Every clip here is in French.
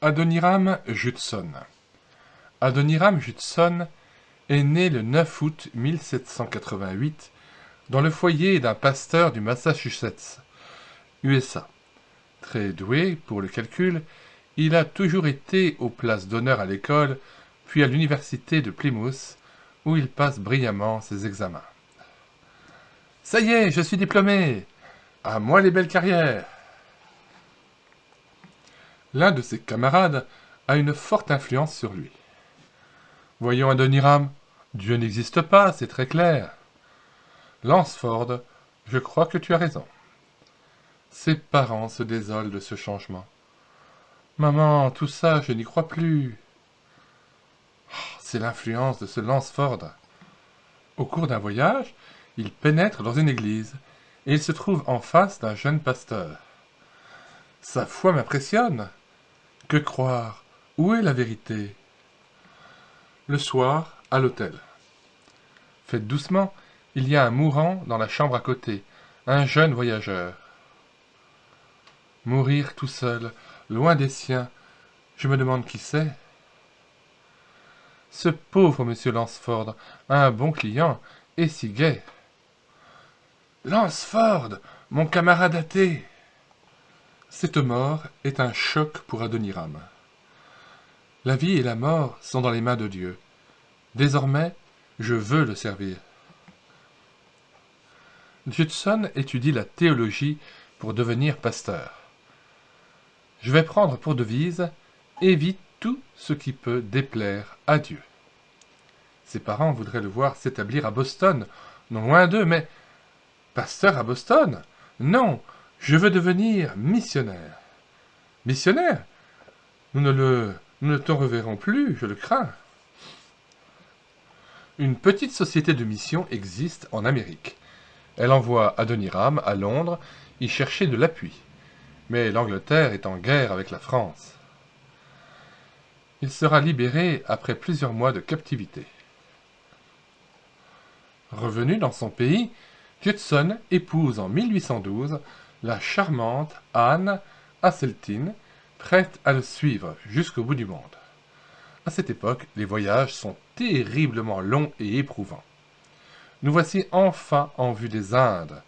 Adoniram Judson. Adoniram Judson est né le 9 août 1788 dans le foyer d'un pasteur du Massachusetts, USA. Très doué pour le calcul, il a toujours été aux places d'honneur à l'école, puis à l'université de Plymouth, où il passe brillamment ses examens. Ça y est, je suis diplômé! À moi les belles carrières! L'un de ses camarades a une forte influence sur lui. Voyons, Adoniram, Dieu n'existe pas, c'est très clair. Lansford, je crois que tu as raison. Ses parents se désolent de ce changement. Maman, tout ça, je n'y crois plus. C'est l'influence de ce Lansford. Au cours d'un voyage, il pénètre dans une église et il se trouve en face d'un jeune pasteur. Sa foi m'impressionne. Que croire? Où est la vérité? Le soir, à l'hôtel. Faites doucement, il y a un mourant dans la chambre à côté, un jeune voyageur. Mourir tout seul, loin des siens, je me demande qui c'est. Ce pauvre monsieur Lansford a un bon client, et si gai. Lansford, mon camarade athée. Cette mort est un choc pour Adoniram. La vie et la mort sont dans les mains de Dieu. Désormais, je veux le servir. Judson étudie la théologie pour devenir pasteur. Je vais prendre pour devise « Évite tout ce qui peut déplaire à Dieu ». Ses parents voudraient le voir s'établir à Boston, non loin d'eux, mais pasteur à Boston? Non, je veux devenir missionnaire. Missionnaire? Nous ne te reverrons plus, je le crains. Une petite société de mission existe en Amérique. Elle envoie Adoniram à Londres y chercher de l'appui. Mais l'Angleterre est en guerre avec la France. Il sera libéré après plusieurs mois de captivité. Revenu dans son pays, Judson épouse en 1812 la charmante Anne Hasseltine, prête à le suivre jusqu'au bout du monde. À cette époque, les voyages sont terriblement longs et éprouvants. Nous voici enfin en vue des Indes.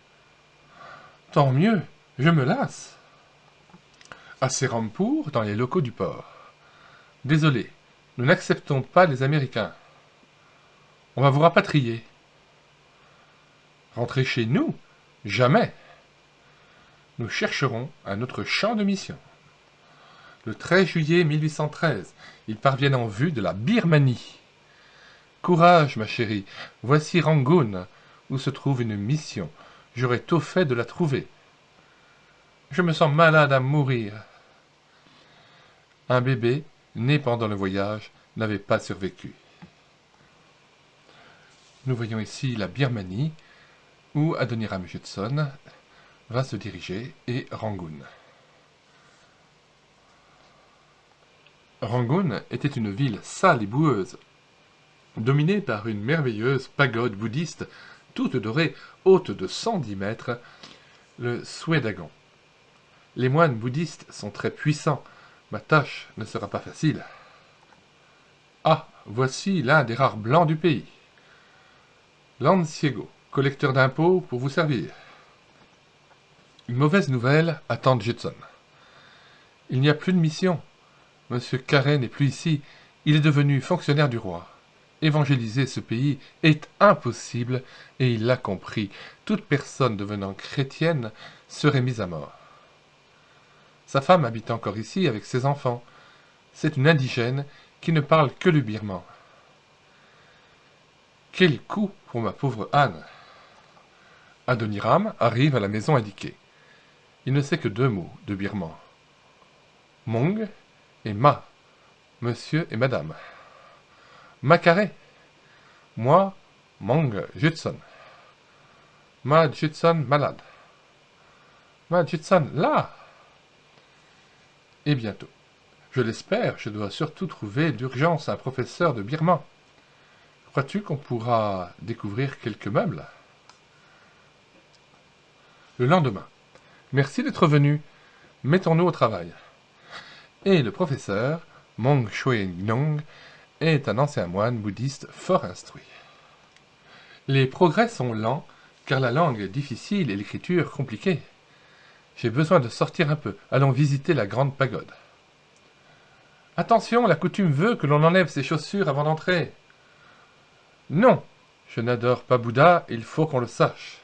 Tant mieux, je me lasse. À Serampur, dans les locaux du port. Désolé, nous n'acceptons pas les Américains. On va vous rapatrier. Rentrer chez nous? Jamais. Nous chercherons un autre champ de mission. Le 13 juillet 1813, ils parviennent en vue de la Birmanie. Courage, ma chérie, voici Rangoon, où se trouve une mission. J'aurais tôt fait de la trouver. Je me sens malade à mourir. Un bébé, né pendant le voyage, n'avait pas survécu. Nous voyons ici la Birmanie, où Adoniram Judson va se diriger, et Rangoon. Rangoon était une ville sale et boueuse, dominée par une merveilleuse pagode bouddhiste, toute dorée, haute de 110 mètres, le Swedagon. Les moines bouddhistes sont très puissants. Ma tâche ne sera pas facile. Ah, voici l'un des rares blancs du pays. Lanciego, collecteur d'impôts pour vous servir. Une mauvaise nouvelle attend Judson. Il n'y a plus de mission. Monsieur Carré n'est plus ici. Il est devenu fonctionnaire du roi. Évangéliser ce pays est impossible et il l'a compris. Toute personne devenant chrétienne serait mise à mort. Sa femme habite encore ici avec ses enfants. C'est une indigène qui ne parle que le birman. Quel coup pour ma pauvre Anne! Adoniram arrive à la maison indiquée. Il ne sait que 2 mots de birman. Mong et Ma, monsieur et madame. Ma carré. Moi, Mong Judson. Ma Judson malade. Ma Judson là. Et bientôt. Je l'espère, je dois surtout trouver d'urgence un professeur de birman. Crois-tu qu'on pourra découvrir quelques meubles? Le lendemain. Merci d'être venu. Mettons-nous au travail. Et le professeur, Mong Shui Gnong, est un ancien moine bouddhiste fort instruit. Les progrès sont lents, car la langue est difficile et l'écriture compliquée. J'ai besoin de sortir un peu. Allons visiter la grande pagode. Attention, la coutume veut que l'on enlève ses chaussures avant d'entrer. Non, je n'adore pas Bouddha, il faut qu'on le sache.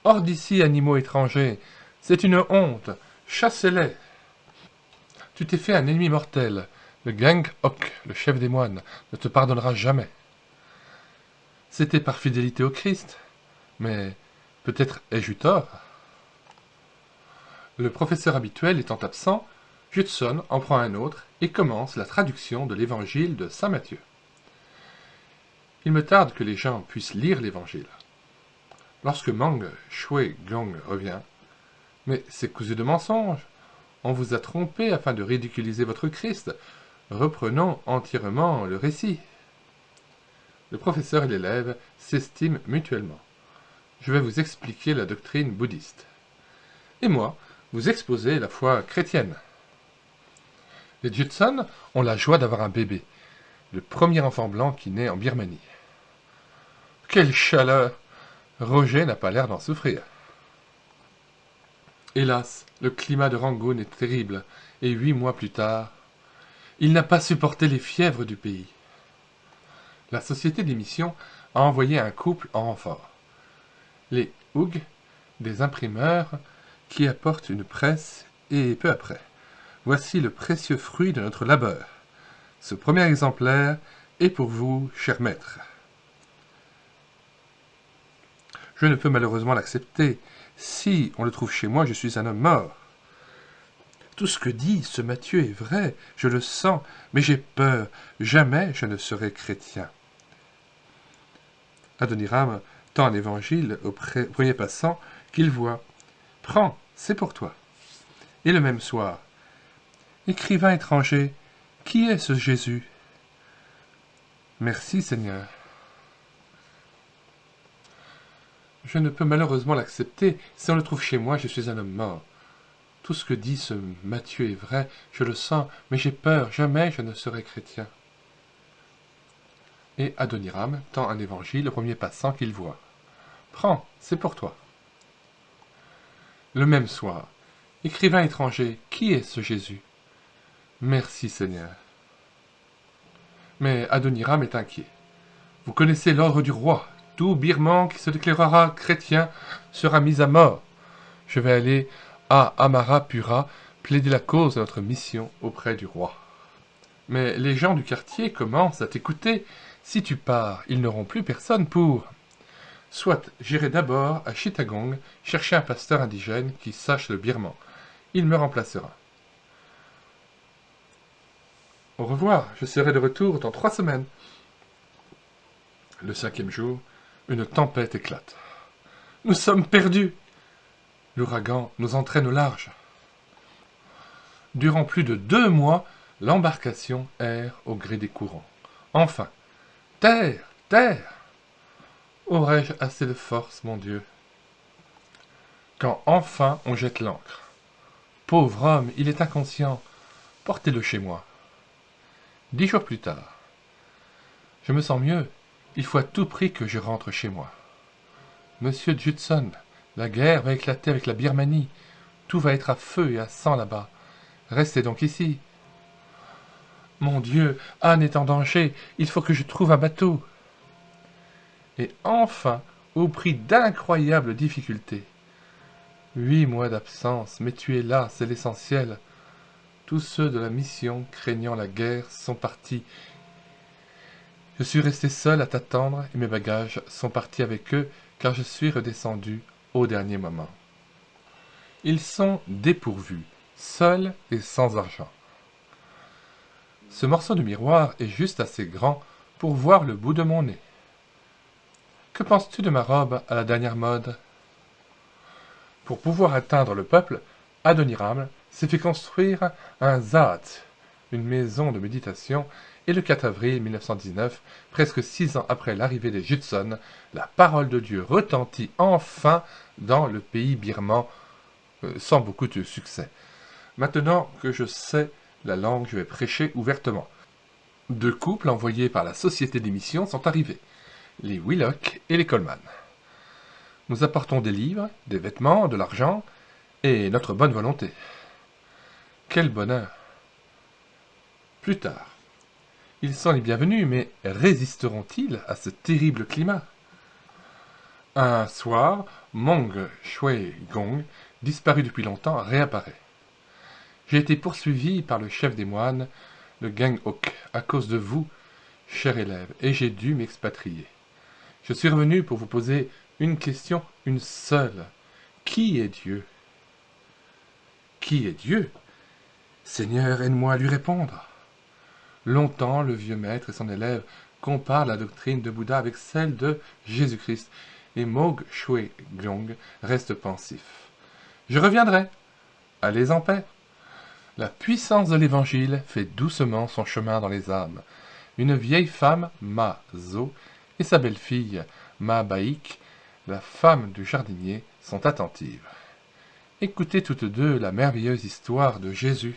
Hors d'ici, animaux étrangers, c'est une honte, chassez-les. Tu t'es fait un ennemi mortel, le Gang Hok, le chef des moines, ne te pardonnera jamais. C'était par fidélité au Christ, mais peut-être ai-je eu tort. Le professeur habituel étant absent, Judson en prend un autre et commence la traduction de l'évangile de saint Matthieu. Il me tarde que les gens puissent lire l'évangile. Lorsque Mang Shui Gong revient, « Mais c'est cousu de mensonges. On vous a trompé afin de ridiculiser votre Christ. Reprenons entièrement le récit. » Le professeur et l'élève s'estiment mutuellement. Je vais vous expliquer la doctrine bouddhiste. Et moi, vous exposer la foi chrétienne. Les Judson ont la joie d'avoir un bébé, le premier enfant blanc qui naît en Birmanie. Quelle chaleur! Roger n'a pas l'air d'en souffrir. Hélas, le climat de Rangoon est terrible, et 8 mois plus tard, il n'a pas supporté les fièvres du pays. La société d'émission a envoyé un couple en renfort. Les Hug, des imprimeurs, qui apportent une presse, et peu après. Voici le précieux fruit de notre labeur. Ce premier exemplaire est pour vous, cher maître. Je ne peux malheureusement l'accepter. Si on le trouve chez moi, je suis un homme mort. Tout ce que dit ce Matthieu est vrai, je le sens, mais j'ai peur. Jamais je ne serai chrétien. Adoniram tend un évangile au premier passant qu'il voit. Prends, c'est pour toi. Et le même soir, écrivain étranger, qui est ce Jésus? Merci, Seigneur. Je ne peux malheureusement l'accepter. Si on le trouve chez moi, je suis un homme mort. Tout ce que dit ce Matthieu est vrai, je le sens, mais j'ai peur, jamais je ne serai chrétien. Et Adoniram tend un évangile au premier passant qu'il voit. Prends, c'est pour toi. Le même soir, écrivain étranger, qui est ce Jésus? Merci Seigneur. Mais Adoniram est inquiet. Vous connaissez l'ordre du roi. Tout Birman qui se déclarera chrétien sera mis à mort. Je vais aller à Amarapura plaider la cause de notre mission auprès du roi. Mais les gens du quartier commencent à t'écouter. Si tu pars, ils n'auront plus personne pour... Soit, j'irai d'abord à Chittagong chercher un pasteur indigène qui sache le birman. Il me remplacera. Au revoir, je serai de retour dans 3 semaines. Le 5e jour, une tempête éclate. Nous sommes perdus. L'ouragan nous entraîne au large. Durant plus de 2 mois, l'embarcation erre au gré des courants. Enfin, terre, terre! Aurais-je assez de force, mon Dieu? Quand enfin on jette l'ancre. Pauvre homme, il est inconscient. Portez-le chez moi. 10 jours plus tard. Je me sens mieux. Il faut à tout prix que je rentre chez moi. Monsieur Judson, la guerre va éclater avec la Birmanie. Tout va être à feu et à sang là-bas. Restez donc ici. Mon Dieu, Anne est en danger. Il faut que je trouve un bateau. Et enfin, au prix d'incroyables difficultés. 8 mois d'absence, mais tu es là, c'est l'essentiel. Tous ceux de la mission, craignant la guerre, sont partis. Je suis resté seul à t'attendre et mes bagages sont partis avec eux car je suis redescendu au dernier moment. Ils sont dépourvus, seuls et sans argent. Ce morceau de miroir est juste assez grand pour voir le bout de mon nez. Que penses-tu de ma robe à la dernière mode? Pour pouvoir atteindre le peuple, Adoniram s'est fait construire un zaat, une maison de méditation, et le 4 avril 1919, presque 6 ans après l'arrivée des Judson, la parole de Dieu retentit enfin dans le pays birman, sans beaucoup de succès. Maintenant que je sais la langue, je vais prêcher ouvertement. 2 couples envoyés par la société d'émission sont arrivés, les Willock et les Coleman. Nous apportons des livres, des vêtements, de l'argent et notre bonne volonté. Quel bonheur! Plus tard. Ils sont les bienvenus, mais résisteront-ils à ce terrible climat? Un soir, Mong Shui Gong, disparu depuis longtemps, réapparaît. J'ai été poursuivi par le chef des moines, le Gang Hok, à cause de vous, cher élève, et j'ai dû m'expatrier. Je suis revenu pour vous poser une question, une seule. Qui est Dieu? Qui est Dieu? Seigneur, aide-moi à lui répondre. Longtemps, le vieux maître et son élève comparent la doctrine de Bouddha avec celle de Jésus-Christ, et Mog Shui Gong reste pensif. Je reviendrai. Allez en paix. La puissance de l'Évangile fait doucement son chemin dans les âmes. Une vieille femme, Ma Zo, et sa belle-fille, Ma Baïk, la femme du jardinier, sont attentives. Écoutez toutes deux la merveilleuse histoire de Jésus.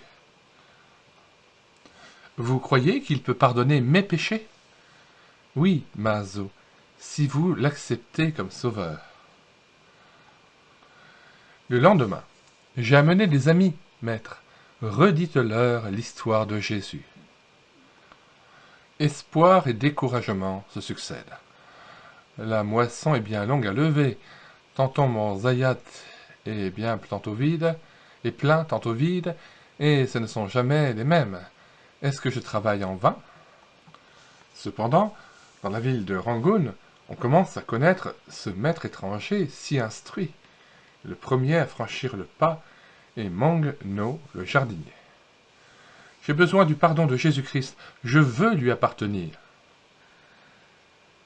Vous croyez qu'il peut pardonner mes péchés? Oui, Ma Zo, si vous l'acceptez comme sauveur. Le lendemain, j'ai amené des amis, maître. Redites-leur l'histoire de Jésus. Espoir et découragement se succèdent. La moisson est bien longue à lever. Tantôt mon zayat est bien tantôt vide, et plein tantôt vide, et ce ne sont jamais les mêmes. Est-ce que je travaille en vain? Cependant, dans la ville de Rangoon, on commence à connaître ce maître étranger si instruit. Le premier à franchir le pas est Mong No, le jardinier. J'ai besoin du pardon de Jésus-Christ, je veux lui appartenir.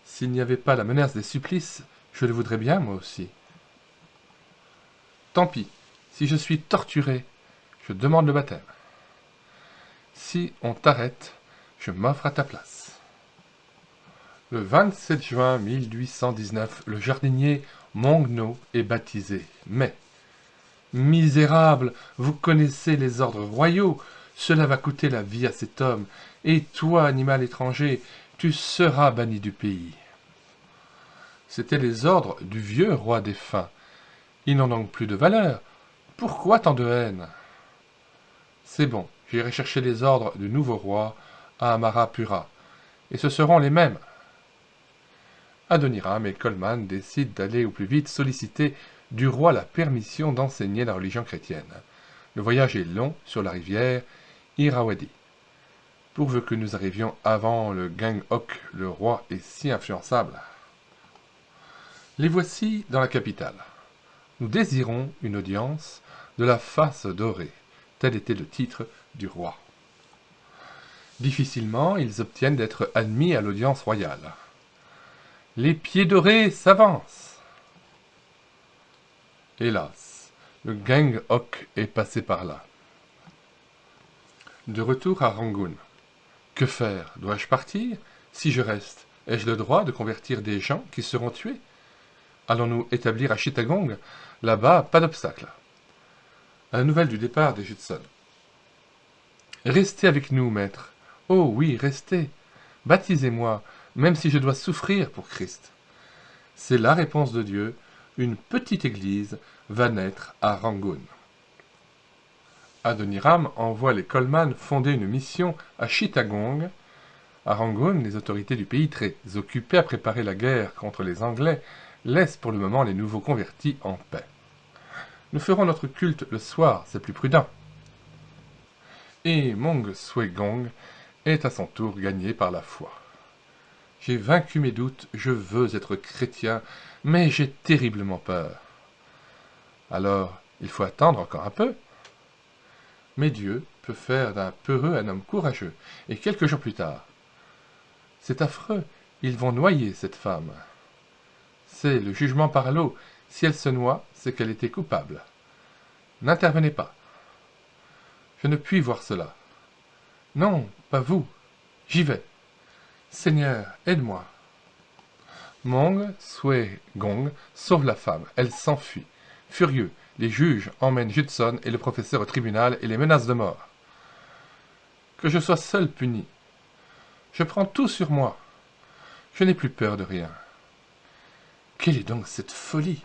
S'il n'y avait pas la menace des supplices, je le voudrais bien moi aussi. Tant pis, si je suis torturé, je demande le baptême. Si on t'arrête, je m'offre à ta place. Le 27 juin 1819, le jardinier Mong No est baptisé, mais... Misérable, vous connaissez les ordres royaux, cela va coûter la vie à cet homme, et toi, animal étranger, tu seras banni du pays. C'étaient les ordres du vieux roi défunt. Ils n'ont donc plus de valeur. Pourquoi tant de haine? C'est bon, j'irai chercher les ordres du nouveau roi à Amarapura, et ce seront les mêmes. Adoniram et Coleman décident d'aller au plus vite solliciter du roi la permission d'enseigner la religion chrétienne. Le voyage est long sur la rivière Irrawaddy. Pourvu que nous arrivions avant le Gang Hok, le roi est si influençable. Les voici dans la capitale. Nous désirons une audience de la face dorée. Tel était le titre du roi. Difficilement, ils obtiennent d'être admis à l'audience royale. Les pieds dorés s'avancent. Hélas, le Gang Hok est passé par là. De retour à Rangoon. Que faire? Dois-je partir? Si je reste, ai-je le droit de convertir des gens qui seront tués? Allons-nous établir à Chittagong? Là-bas, pas d'obstacle. À la nouvelle du départ des Judson. Restez avec nous, maître. Oh oui, restez. Baptisez-moi, même si je dois souffrir pour Christ. C'est la réponse de Dieu. Une petite église va naître à Rangoon. Adoniram envoie les Coleman fonder une mission à Chittagong. À Rangoon, les autorités du pays, très occupées à préparer la guerre contre les Anglais, laissent pour le moment les nouveaux convertis en paix. Nous ferons notre culte le soir, c'est plus prudent. Et Mong Shui Gong est à son tour gagné par la foi. J'ai vaincu mes doutes, je veux être chrétien, mais j'ai terriblement peur. Alors, il faut attendre encore un peu. Mais Dieu peut faire d'un peureux un homme courageux, et quelques jours plus tard. C'est affreux, ils vont noyer cette femme. C'est le jugement par l'eau, si elle se noie, c'est qu'elle était coupable. N'intervenez pas. Je ne puis voir cela. Non, pas vous. J'y vais. Seigneur, aide-moi. Mong Shui Gong sauve la femme. Elle s'enfuit. Furieux, les juges emmènent Judson et le professeur au tribunal et les menacent de mort. que je sois seul puni. Je prends tout sur moi. Je n'ai plus peur de rien. Quelle est donc cette folie?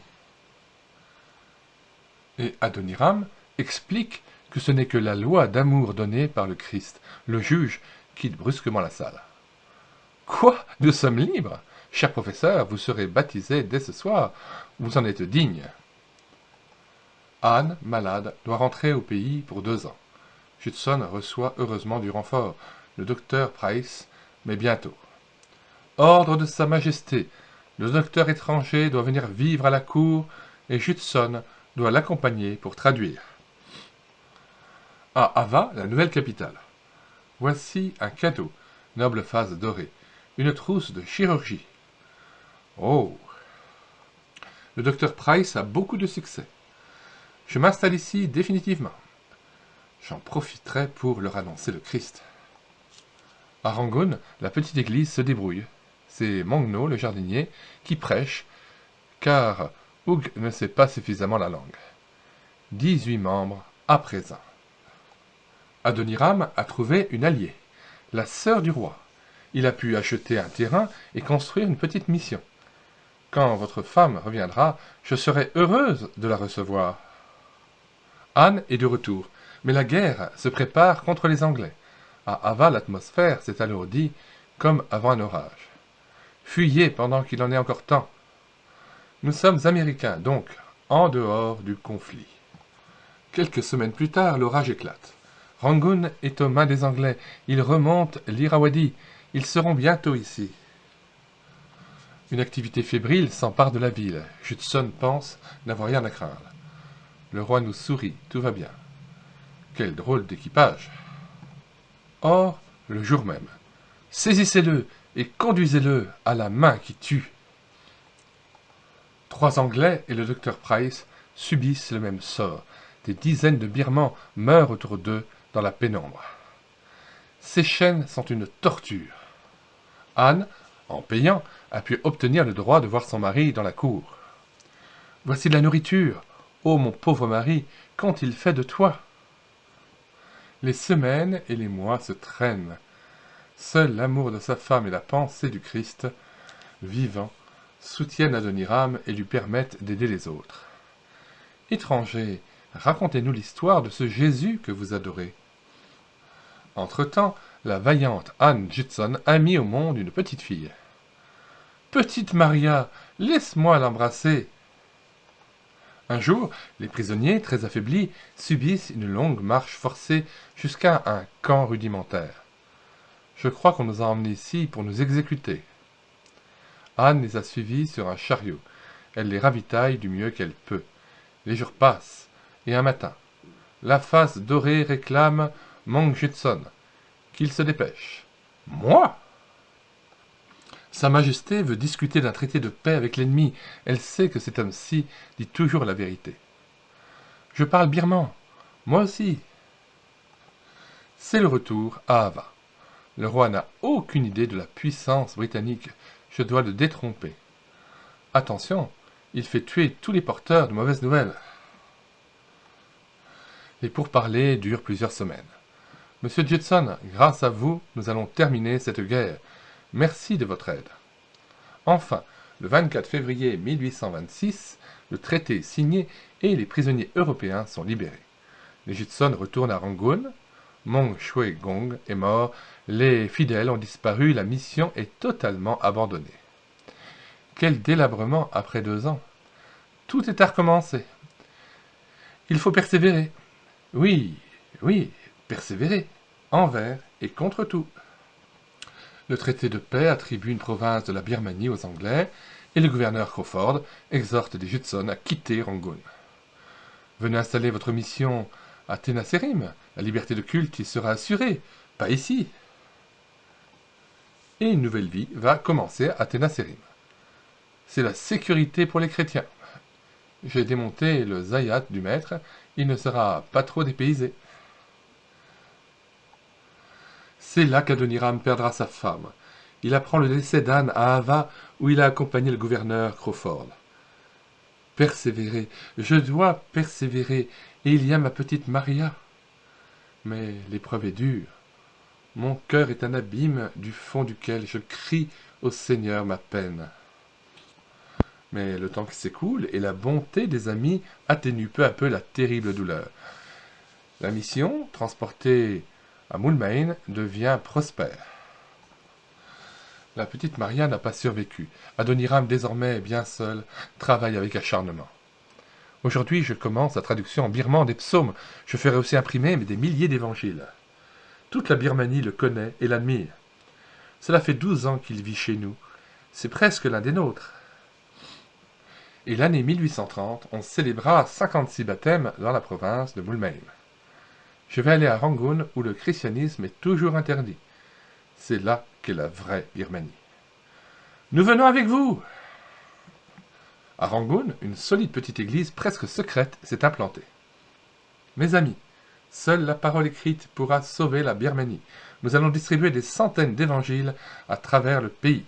Et Adoniram explique que ce n'est que la loi d'amour donnée par le Christ. Le juge quitte brusquement la salle. Quoi? Nous sommes libres? Cher professeur, vous serez baptisé dès ce soir. Vous en êtes digne. Anne, malade, doit rentrer au pays pour 2 ans. Judson reçoit heureusement du renfort, le docteur Price, mais bientôt. Ordre de Sa Majesté, le docteur étranger doit venir vivre à la cour et Judson doit l'accompagner pour traduire. À Ava, la nouvelle capitale. Voici un cadeau, noble vase dorée, une trousse de chirurgie. Oh! Le docteur Price a beaucoup de succès. Je m'installe ici définitivement. J'en profiterai pour leur annoncer le Christ. À Rangoon, la petite église se débrouille. C'est Mongno, le jardinier, qui prêche, car Hugh ne sait pas suffisamment la langue. 18 membres à présent. Adoniram a trouvé une alliée, la sœur du roi. Il a pu acheter un terrain et construire une petite mission. Quand votre femme reviendra, je serai heureuse de la recevoir. Anne est de retour, mais la guerre se prépare contre les Anglais. À Ava, l'atmosphère s'est alourdie comme avant un orage. Fuyez pendant qu'il en est encore temps. Nous sommes Américains, donc en dehors du conflit. Quelques semaines plus tard, l'orage éclate. Rangoon est aux mains des Anglais. Ils remontent l'Irrawaddy. Ils seront bientôt ici. Une activité fébrile s'empare de la ville. Judson pense n'avoir rien à craindre. Le roi nous sourit, tout va bien. Quel drôle d'équipage! Or, le jour même, saisissez-le et conduisez-le à la main qui tue. 3 Anglais et le docteur Price subissent le même sort. Des dizaines de Birmans meurent autour d'eux dans la pénombre. Ces chaînes sont une torture. Anne, en payant, a pu obtenir le droit de voir son mari dans la cour. Voici de la nourriture. Ô mon pauvre mari, qu'ont-ils fait de toi? Les semaines et les mois se traînent. Seul l'amour de sa femme et la pensée du Christ, vivant, soutiennent Adoniram et lui permettent d'aider les autres. Étrangers, racontez-nous l'histoire de ce Jésus que vous adorez. Entre-temps, la vaillante Anne Judson a mis au monde une petite fille. Petite Maria, laisse-moi l'embrasser. Un jour, les prisonniers, très affaiblis, subissent une longue marche forcée jusqu'à un camp rudimentaire. Je crois qu'on nous a emmenés ici pour nous exécuter. Anne les a suivis sur un chariot. Elle les ravitaille du mieux qu'elle peut. Les jours passent, et un matin, la face dorée réclame Monk Judson, qu'il se dépêche. Moi? Sa Majesté veut discuter d'un traité de paix avec l'ennemi. Elle sait que cet homme-ci dit toujours la vérité. Je parle birman. Moi aussi. C'est le retour à Ava. Le roi n'a aucune idée de la puissance britannique. Je dois le détromper. Attention, il fait tuer tous les porteurs de mauvaises nouvelles. Les pourparlers durent plusieurs semaines. Monsieur Judson, grâce à vous, nous allons terminer cette guerre. Merci de votre aide. Enfin, le 24 février 1826, le traité est signé et les prisonniers européens sont libérés. Les Judson retournent à Rangoon. Mong Shui Gong est mort. Les fidèles ont disparu. La mission est totalement abandonnée. Quel délabrement après 2 ans! Tout est à recommencer. Il faut persévérer. Oui, oui, persévérer. Envers et contre tout. Le traité de paix attribue une province de la Birmanie aux Anglais et le gouverneur Crawford exhorte les Judson à quitter Rangoon. Venez installer votre mission à Tenasserim. La liberté de culte y sera assurée, pas ici. Et une nouvelle vie va commencer à Tenasserim. C'est la sécurité pour les chrétiens. J'ai démonté le zayat du maître, il ne sera pas trop dépaysé. C'est là qu'Adoniram perdra sa femme. Il apprend le décès d'Anne à Ava, où il a accompagné le gouverneur Crawford. Persévérer, je dois persévérer, et il y a ma petite Maria. Mais l'épreuve est dure. Mon cœur est un abîme du fond duquel je crie au Seigneur ma peine. Mais le temps qui s'écoule et la bonté des amis atténuent peu à peu la terrible douleur. La mission, transportée à Moulmein, devient prospère. La petite Maria n'a pas survécu. Adoniram, désormais bien seul, travaille avec acharnement. Aujourd'hui, je commence la traduction en birman des psaumes. Je ferai aussi imprimer des milliers d'évangiles. Toute la Birmanie le connaît et l'admire. Cela fait 12 ans qu'il vit chez nous. C'est presque l'un des nôtres. Et l'année 1830, on célébra 56 baptêmes dans la province de Moulmein. Je vais aller à Rangoon où le christianisme est toujours interdit. C'est là qu'est la vraie Birmanie. Nous venons avec vous! À Rangoon, une solide petite église presque secrète s'est implantée. Mes amis, seule la parole écrite pourra sauver la Birmanie. Nous allons distribuer des centaines d'évangiles à travers le pays.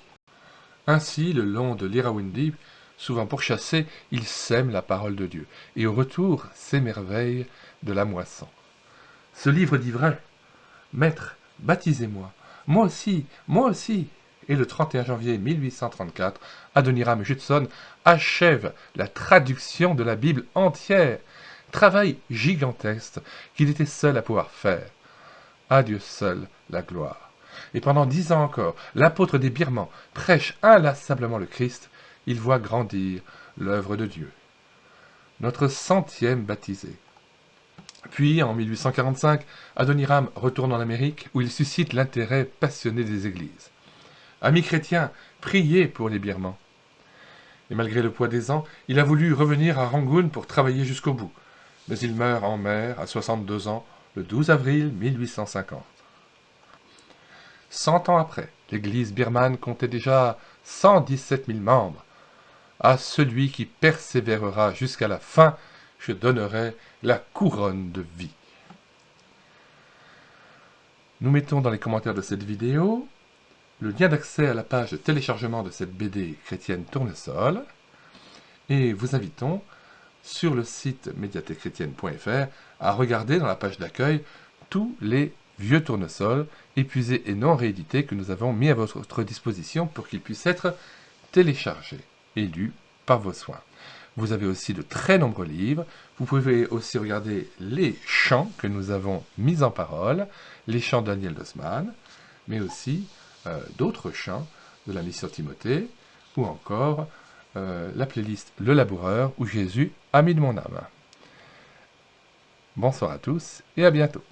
Ainsi, le long de l'Irrawindi, souvent pourchassés, ils sèment la parole de Dieu, et au retour s'émerveillent de la moisson. Ce livre dit vrai. Maître, baptisez-moi. Moi aussi, moi aussi. Et le 31 janvier 1834, Adoniram Judson achève la traduction de la Bible entière. Travail gigantesque qu'il était seul à pouvoir faire. À Dieu seul la gloire. Et pendant 10 ans encore, l'apôtre des Birmans prêche inlassablement le Christ. Il voit grandir l'œuvre de Dieu. Notre 100e baptisé. Puis, en 1845, Adoniram retourne en Amérique où il suscite l'intérêt passionné des églises. Amis chrétiens, priez pour les Birmans. Et malgré le poids des ans, il a voulu revenir à Rangoon pour travailler jusqu'au bout. Mais il meurt en mer à 62 ans, le 12 avril 1850. 100 ans après, l'église birmane comptait déjà 117 000 membres. À celui qui persévérera jusqu'à la fin, je donnerai la couronne de vie. Nous mettons dans les commentaires de cette vidéo le lien d'accès à la page de téléchargement de cette BD chrétienne Tournesol et vous invitons sur le site médiathèquechrétienne.fr à regarder dans la page d'accueil tous les vieux tournesols épuisés et non réédités que nous avons mis à votre disposition pour qu'ils puissent être téléchargés et lus par vos soins. Vous avez aussi de très nombreux livres. Vous pouvez aussi regarder les chants que nous avons mis en parole, les chants de Daniel Dossman, mais aussi d'autres chants de la mission Timothée, ou encore la playlist Le Laboureur, où Jésus a mis de mon âme. Bonsoir à tous et à bientôt.